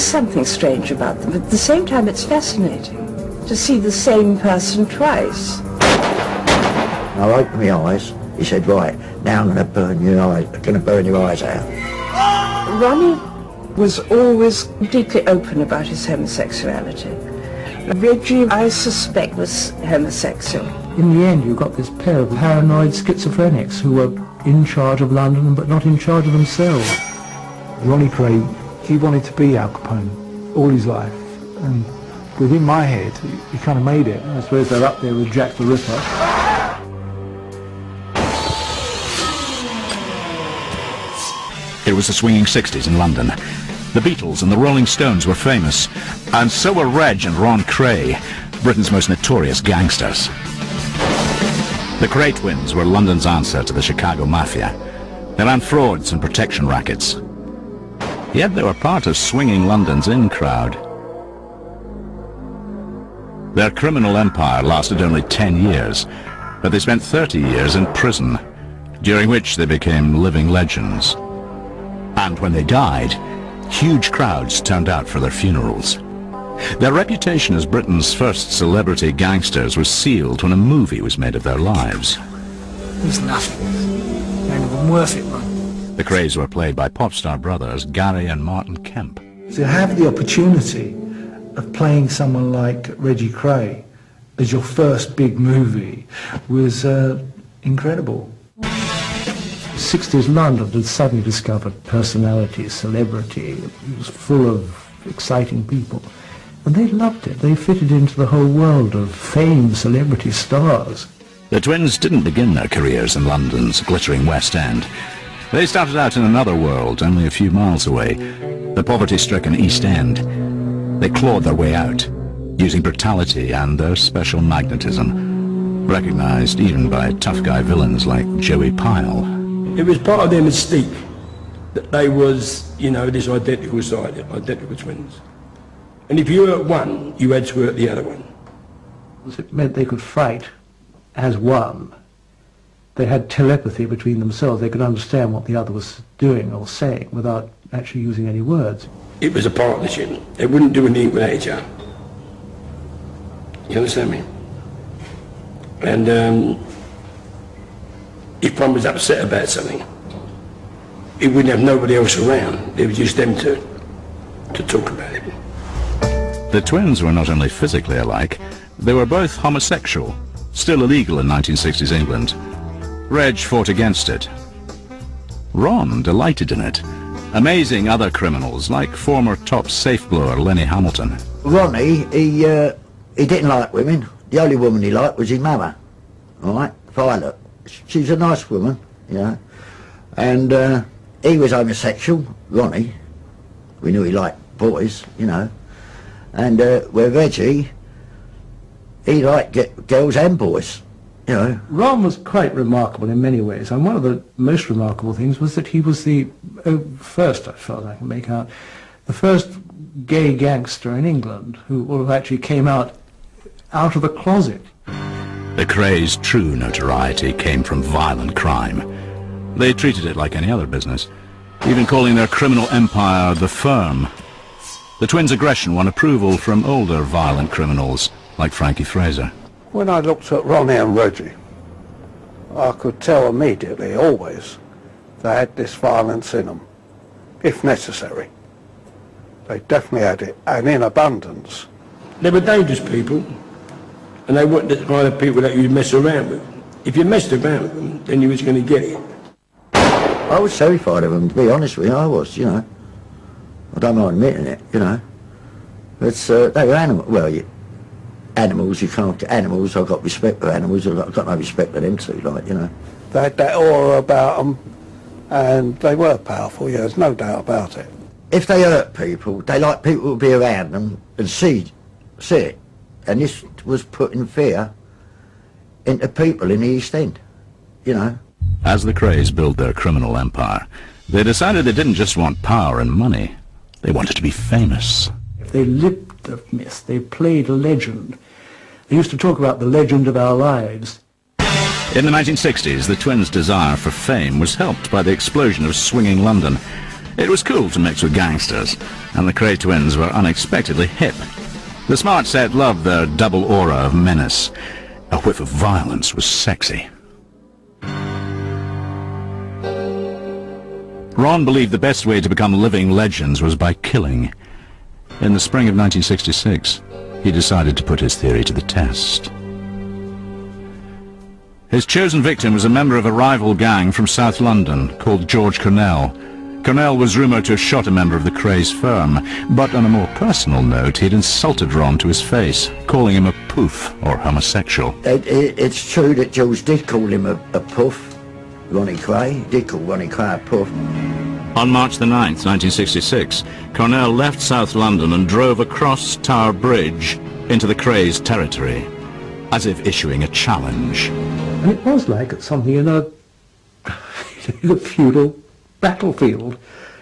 is something strange about them, but at the same time it's fascinating to see the same person twice. I opened my eyes. He said, right, now I'm going to burn your eyes out. Ronnie was always deeply open about his homosexuality. Reggie, I suspect, was homosexual. In the end, you got this pair of paranoid schizophrenics who were in charge of London but not in charge of themselves. Ronnie Kray, he wanted to be Al Capone all his life, and within my head, he kind of made it. I suppose they're up there with Jack the Ripper. It was the swinging 60s in London. The Beatles and the Rolling Stones were famous, and so were Reg and Ron Kray, Britain's most notorious gangsters. The Kray twins were London's answer to the Chicago Mafia. They ran frauds and protection rackets. Yet they were part of swinging London's in crowd. Their criminal empire lasted only 10 years, but they spent 30 years in prison, during which they became living legends. And when they died, huge crowds turned out for their funerals. Their reputation as Britain's first celebrity gangsters was sealed when a movie was made of their lives. It was nothing. It ain't even worth it, man. The Krays were played by pop star brothers Gary and Martin Kemp. To have the opportunity of playing someone like Reggie Kray as your first big movie was incredible. 60s London had suddenly discovered personality, celebrity. It was full of exciting people. And they loved it. They fitted into the whole world of fame, celebrity, stars. The twins didn't begin their careers in London's glittering West End. They started out in another world, only a few miles away, the poverty-stricken East End. They clawed their way out, using brutality and their special magnetism, recognized even by tough-guy villains like Joey Pyle. It was part of their mystique that they was, you know, this identical side, identical twins. And if you hurt one, you had to hurt the other one. It meant they could fight as one. They had telepathy between themselves. They could understand what the other was doing or saying without actually using any words. It was a partnership. They wouldn't do anything without each other. You understand me? And if one was upset about something, it wouldn't have nobody else around. It was just them to talk about it. The twins were not only physically alike, they were both homosexual, still illegal in 1960s England. Reg fought against it. Ron delighted in it, amazing other criminals like former top safe blower Lenny Hamilton. Ronnie, he didn't like women. The only woman he liked was his mama, all right, Violet. She's a nice woman, you know. And he was homosexual, Ronnie. We knew he liked boys, you know. And where Reggie, he liked girls and boys, you know. Ron was quite remarkable in many ways, and one of the most remarkable things was that he was the first, as far as I can make out, the first gay gangster in England who actually came out of the closet. The Krays' true notoriety came from violent crime. They treated it like any other business, even calling their criminal empire the Firm. The twins' aggression won approval from older violent criminals like Frankie Fraser. When I looked at Ronnie and Reggie, I could tell immediately, always, they had this violence in them, if necessary. They definitely had it, and in abundance. They were dangerous people, and they weren't the kind of people that you'd mess around with. If you messed around with them, then you was going to get it. I was terrified of them, to be honest with you, I was, you know. I don't mind admitting it, you know. But they were animals. Well, animals, you can't get animals. I've got respect for animals. I've got no respect for them too, like, you know. They had that aura about them, and they were powerful, yeah, there's no doubt about it. If they hurt people, they like people to be around them and see it. And this was putting fear into people in the East End, you know. As the Krays built their criminal empire, they decided they didn't just want power and money. They wanted to be famous. They lived the myth. They played a legend. They used to talk about the legend of our lives. In the 1960s, the twins' desire for fame was helped by the explosion of swinging London. It was cool to mix with gangsters, and the Kray twins were unexpectedly hip. The smart set loved their double aura of menace. A whiff of violence was sexy. Ron believed the best way to become living legends was by killing. In the spring of 1966, he decided to put his theory to the test. His chosen victim was a member of a rival gang from South London called George Cornell. Cornell was rumoured to have shot a member of the Krays firm, but on a more personal note, he'd insulted Ron to his face, calling him a poof or homosexual. It's true that George did call him a puff, Ronnie Kray. He did call Ronnie Kray a puff. On March the 9th, 1966, Cornell left South London and drove across Tower Bridge into the Krays' territory, as if issuing a challenge. And it was like something in a feudal battlefield.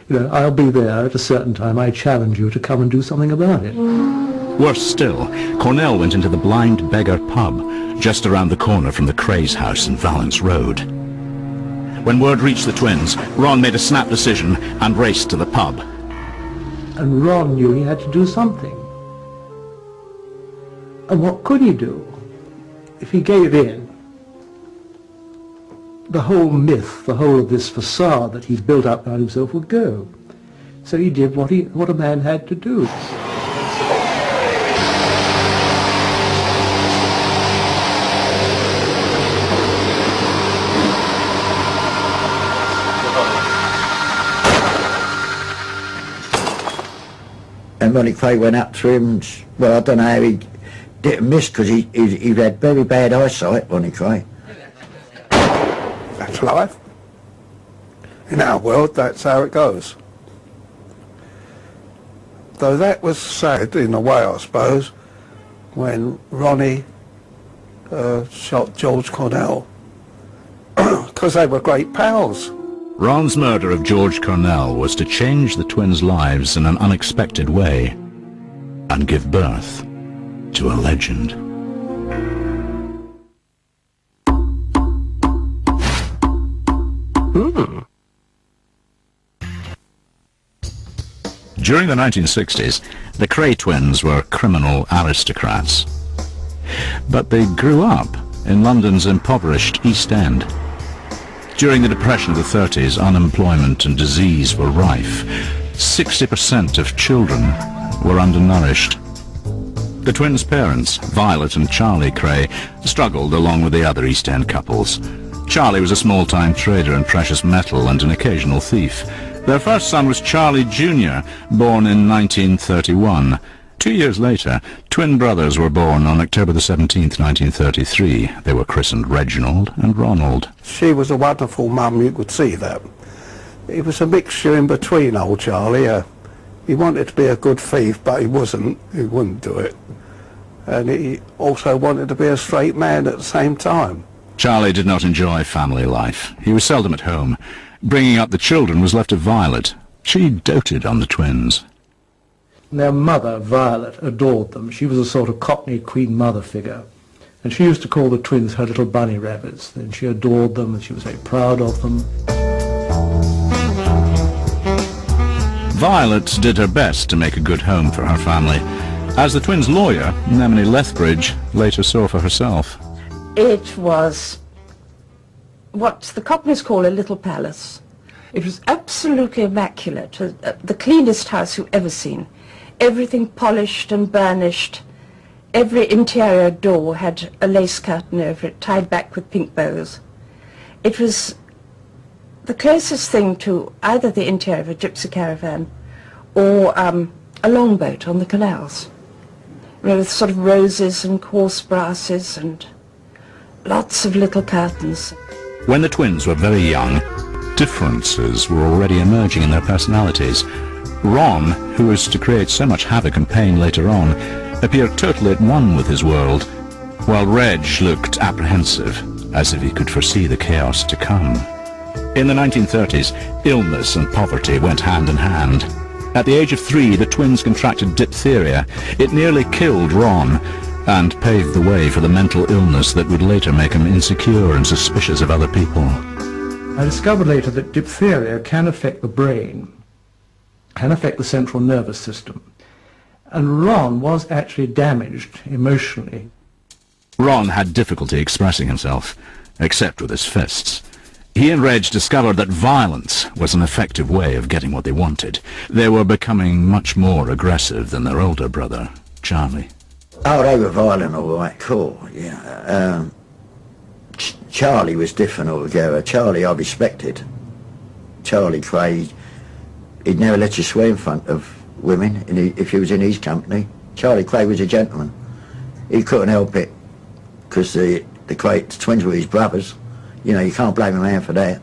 You know, I'll be there at a certain time. I challenge you to come and do something about it. Worse still, Cornell went into the Blind Beggar pub, just around the corner from the Krays' house in Valence Road. When word reached the twins, Ron made a snap decision and raced to the pub. And Ron knew he had to do something. And what could he do? If he gave in, the whole myth, the whole of this facade that he'd built up around himself would go. So he did what a man had to do. And Ronnie Kray went up to him, well, I don't know how he didn't miss, because he had very bad eyesight, Ronnie Kray. That's life. In our world, that's how it goes. Though that was sad in a way, I suppose, when Ronnie shot George Cornell, because they were great pals. Ron's murder of George Cornell was to change the twins' lives in an unexpected way and give birth to a legend. During the 1960s, the Kray twins were criminal aristocrats. But they grew up in London's impoverished East End. During the Depression of the 30s, unemployment and disease were rife. 60% of children were undernourished. The twins' parents, Violet and Charlie Kray, struggled along with the other East End couples. Charlie was a small-time trader in precious metal and an occasional thief. Their first son was Charlie Jr., born in 1931. 2 years later, twin brothers were born on October the 17th, 1933. They were christened Reginald and Ronald. She was a wonderful mum, you could see that. It was a mixture in between old Charlie. He wanted to be a good thief, but he wasn't. He wouldn't do it. And he also wanted to be a straight man at the same time. Charlie did not enjoy family life. He was seldom at home. Bringing up the children was left to Violet. She doted on the twins. Their mother, Violet, adored them. She was a sort of Cockney Queen Mother figure. And she used to call the twins her little bunny rabbits. And she adored them and she was very proud of them. Violet did her best to make a good home for her family, as the twins' lawyer, Nemini Lethbridge, later saw for herself. It was what the Cockneys call a little palace. It was absolutely immaculate, the cleanest house you've ever seen. Everything polished and burnished. Every interior door had a lace curtain over it, tied back with pink bows. It was the closest thing to either the interior of a gypsy caravan or a longboat on the canals. You know, with sort of roses and coarse brasses and lots of little curtains. When the twins were very young, differences were already emerging in their personalities. Ron, who was to create so much havoc and pain later on, appeared totally at one with his world, while Reg looked apprehensive, as if he could foresee the chaos to come. In the 1930s, illness and poverty went hand in hand. At the age of 3, the twins contracted diphtheria. It nearly killed Ron, and paved the way for the mental illness that would later make him insecure and suspicious of other people. I discovered later that diphtheria can affect the brain. can affect the central nervous system. And Ron was actually damaged emotionally. Ron had difficulty expressing himself, except with his fists. He and Reg discovered that violence was an effective way of getting what they wanted. They were becoming much more aggressive than their older brother, Charlie. Oh, they were violent, all right, cool, yeah. Charlie was different altogether. Charlie I respected. Charlie Kray, he'd never let you swear in front of women if he was in his company. Charlie Kray was a gentleman. He couldn't help it because the twins were his brothers. You know, you can't blame a man for that.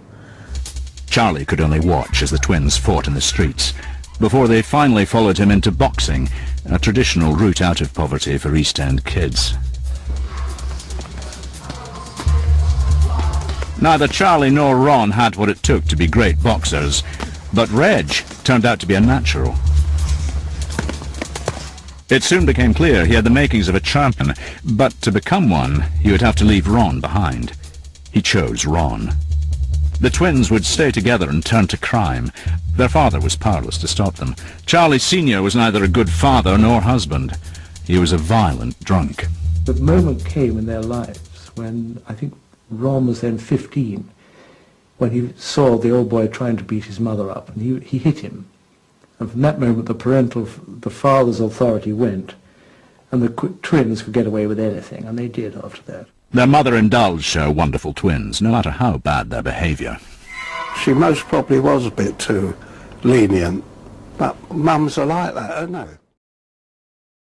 Charlie could only watch as the twins fought in the streets before they finally followed him into boxing, a traditional route out of poverty for East End kids. Neither Charlie nor Ron had what it took to be great boxers, but Reg turned out to be a natural. It soon became clear he had the makings of a champion, but to become one, he would have to leave Ron behind. He chose Ron. The twins would stay together and turn to crime. Their father was powerless to stop them. Charlie Sr. was neither a good father nor husband. He was a violent drunk. The moment came in their lives when, I think, Ron was then 15, when he saw the old boy trying to beat his mother up, and he hit him. And from that moment the father's authority went, and the twins could get away with anything, and they did after that. Their mother indulged her wonderful twins, no matter how bad their behaviour. She most probably was a bit too lenient, but mums are like that, aren't they?